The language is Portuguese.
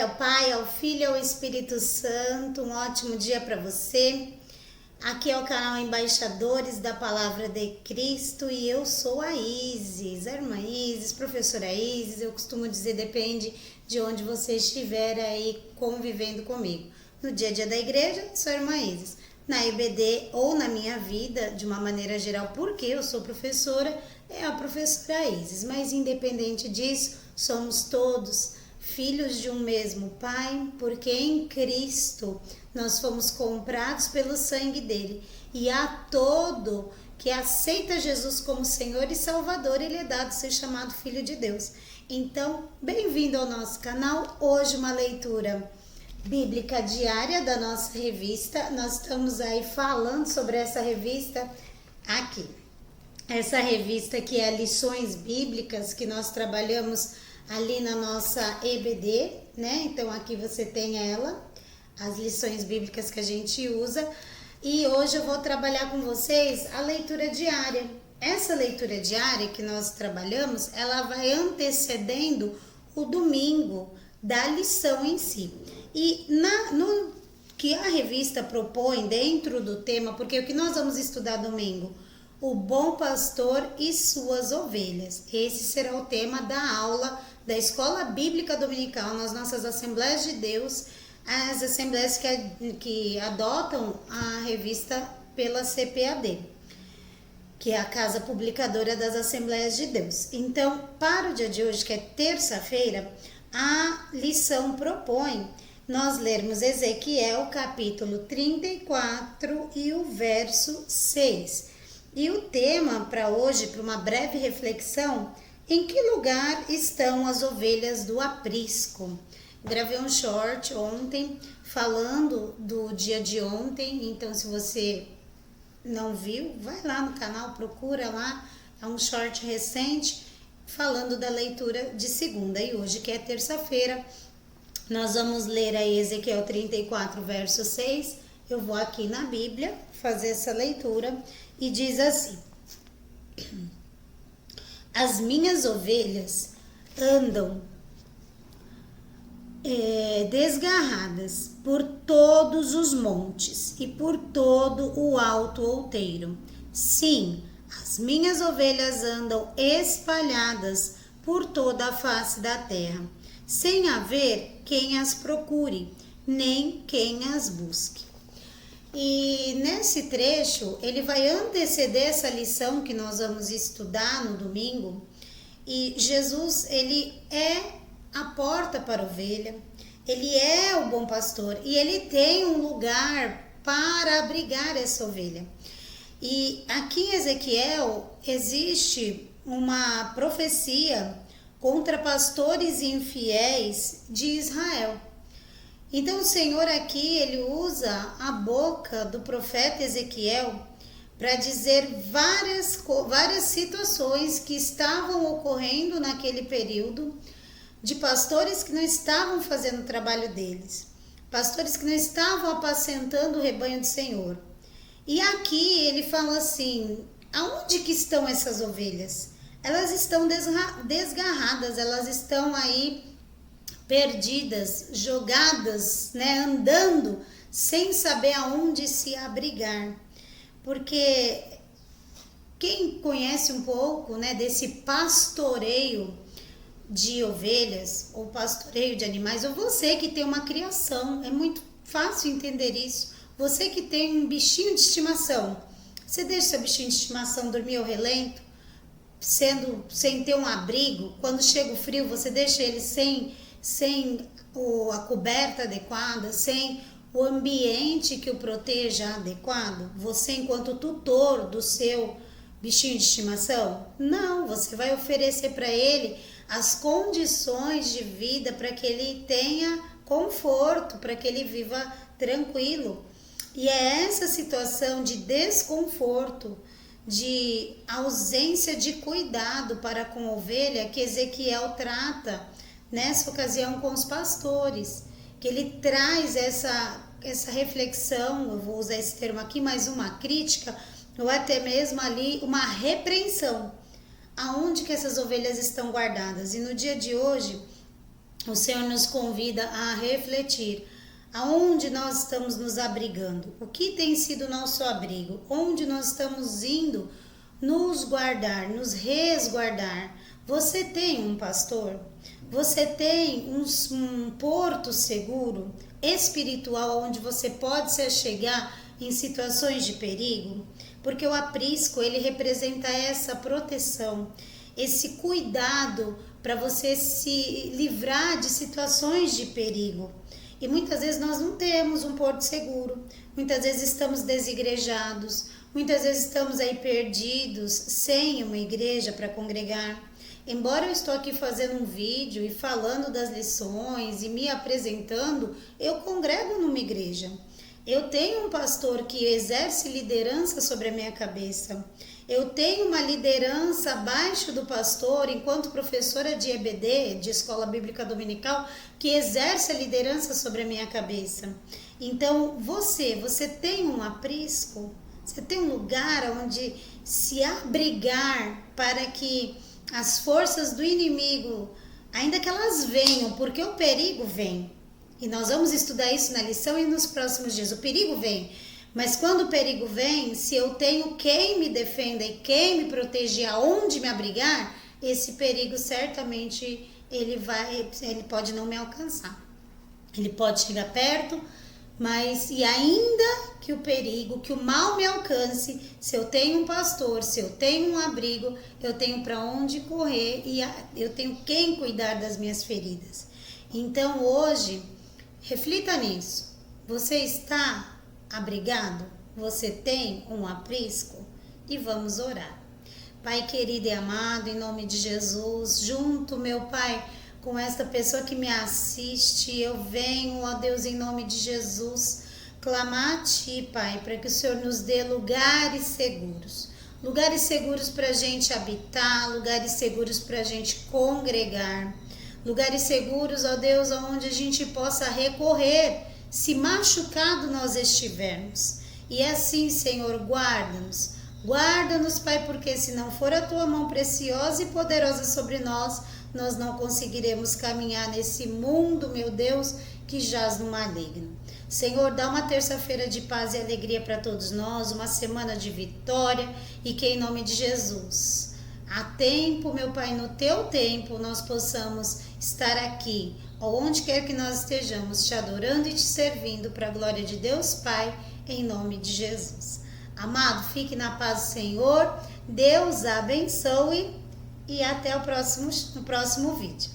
Ao Pai, ao Filho e ao Espírito Santo, um ótimo dia para você. Aqui é o canal Embaixadores da Palavra de Cristo e eu sou a Isis, a irmã Isis, professora Isis. Eu costumo dizer, depende de onde você estiver aí convivendo comigo. No dia a dia da igreja, sou a irmã Isis. Na EBD ou na minha vida, de uma maneira geral, porque eu sou professora, é a professora Isis. Mas independente disso, somos todos filhos de um mesmo Pai, porque em Cristo nós fomos comprados pelo sangue dele. E a todo que aceita Jesus como Senhor e Salvador, ele é dado ser chamado Filho de Deus. Então, bem-vindo ao nosso canal. Hoje uma leitura bíblica diária da nossa revista. Nós estamos aí falando sobre essa revista aqui. Essa revista que é Lições Bíblicas, que nós trabalhamos ali na nossa EBD, né? Então aqui você tem ela, as lições bíblicas que a gente usa. E hoje eu vou trabalhar com vocês a leitura diária. Essa leitura diária que nós trabalhamos, ela vai antecedendo o domingo da lição em si. E no que a revista propõe dentro do tema, porque o que nós vamos estudar domingo? O bom pastor e suas ovelhas. Esse será o tema da aula da Escola Bíblica Dominical nas nossas Assembleias de Deus, as assembleias que adotam a revista pela CPAD, que é a Casa Publicadora das Assembleias de Deus. Então, para o dia de hoje, que é terça-feira, a lição propõe nós lermos Ezequiel capítulo 34 e o verso 6. E o tema para hoje, para uma breve reflexão: em que lugar estão as ovelhas do aprisco? Gravei um short ontem falando do dia de ontem, então se você não viu, vai lá no canal, procura lá, é um short recente falando da leitura de segunda. E hoje, que é terça-feira, nós vamos ler aí Ezequiel 34, verso 6. Eu vou aqui na Bíblia fazer essa leitura e diz assim: as minhas ovelhas andam desgarradas por todos os montes e por todo o alto outeiro. Sim, as minhas ovelhas andam espalhadas por toda a face da terra, sem haver quem as procure, nem quem as busque. E nesse trecho, ele vai anteceder essa lição que nós vamos estudar no domingo. E Jesus, ele é a porta para a ovelha, ele é o bom pastor e ele tem um lugar para abrigar essa ovelha. E aqui em Ezequiel existe uma profecia contra pastores infiéis de Israel. Então o Senhor aqui, ele usa a boca do profeta Ezequiel para dizer várias situações que estavam ocorrendo naquele período, de pastores que não estavam fazendo o trabalho deles, pastores que não estavam apacentando o rebanho do Senhor. E aqui ele fala assim: aonde que estão essas ovelhas? Elas estão desgarradas, elas estão aí perdidas, jogadas, né, andando sem saber aonde se abrigar. Porque quem conhece um pouco, né, desse pastoreio de ovelhas ou pastoreio de animais, ou você que tem uma criação, é muito fácil entender isso. Você que tem um bichinho de estimação, você deixa seu bichinho de estimação dormir ao relento, sem ter um abrigo? Quando chega o frio, você deixa ele sem a coberta adequada, sem o ambiente que o proteja adequado? Você, enquanto tutor do seu bichinho de estimação? Não, você vai oferecer para ele as condições de vida para que ele tenha conforto, para que ele viva tranquilo. E é essa situação de desconforto, de ausência de cuidado para com a ovelha que Ezequiel trata nessa ocasião com os pastores, que ele traz essa reflexão, eu vou usar esse termo aqui, mas uma crítica, ou até mesmo ali uma repreensão. Aonde que essas ovelhas estão guardadas? E no dia de hoje, o Senhor nos convida a refletir aonde nós estamos nos abrigando, o que tem sido nosso abrigo, onde nós estamos indo nos guardar, nos resguardar. Você tem um pastor? Você tem um porto seguro, espiritual, onde você pode se achegar em situações de perigo? Porque o aprisco, ele representa essa proteção, esse cuidado para você se livrar de situações de perigo. E muitas vezes nós não temos um porto seguro, muitas vezes estamos desigrejados, muitas vezes estamos aí perdidos, sem uma igreja para congregar. Embora eu estou aqui fazendo um vídeo e falando das lições e me apresentando, eu congrego numa igreja. Eu tenho um pastor que exerce liderança sobre a minha cabeça. Eu tenho uma liderança abaixo do pastor, enquanto professora de EBD, de Escola Bíblica Dominical, que exerce a liderança sobre a minha cabeça. Então, você tem um aprisco? Você tem um lugar onde se abrigar para que as forças do inimigo, ainda que elas venham, porque o perigo vem. E nós vamos estudar isso na lição e nos próximos dias. O perigo vem. Mas quando o perigo vem, se eu tenho quem me defenda e quem me protege, aonde me abrigar, esse perigo certamente ele pode não me alcançar. Ele pode chegar perto, mas e ainda que o perigo, que o mal me alcance, se eu tenho um pastor, se eu tenho um abrigo, eu tenho para onde correr e eu tenho quem cuidar das minhas feridas. Então hoje, reflita nisso. Você está abrigado? Você tem um aprisco? E vamos orar. Pai querido e amado, em nome de Jesus, junto, meu Pai, com esta pessoa que me assiste, eu venho, ó Deus, em nome de Jesus, clamar a Ti, Pai, para que o Senhor nos dê lugares seguros para a gente habitar, lugares seguros para a gente congregar, lugares seguros, ó Deus, onde a gente possa recorrer, se machucado nós estivermos. E assim, Senhor, guarda-nos. Guarda-nos, Pai, porque se não for a Tua mão preciosa e poderosa sobre nós, nós não conseguiremos caminhar nesse mundo, meu Deus, que jaz no maligno. Senhor, dá uma terça-feira de paz e alegria para todos nós, uma semana de vitória e que em nome de Jesus, a tempo, meu Pai, no Teu tempo, nós possamos estar aqui, onde quer que nós estejamos, te adorando e te servindo para a glória de Deus Pai, em nome de Jesus. Amado, fique na paz do Senhor, Deus abençoe e até no próximo vídeo.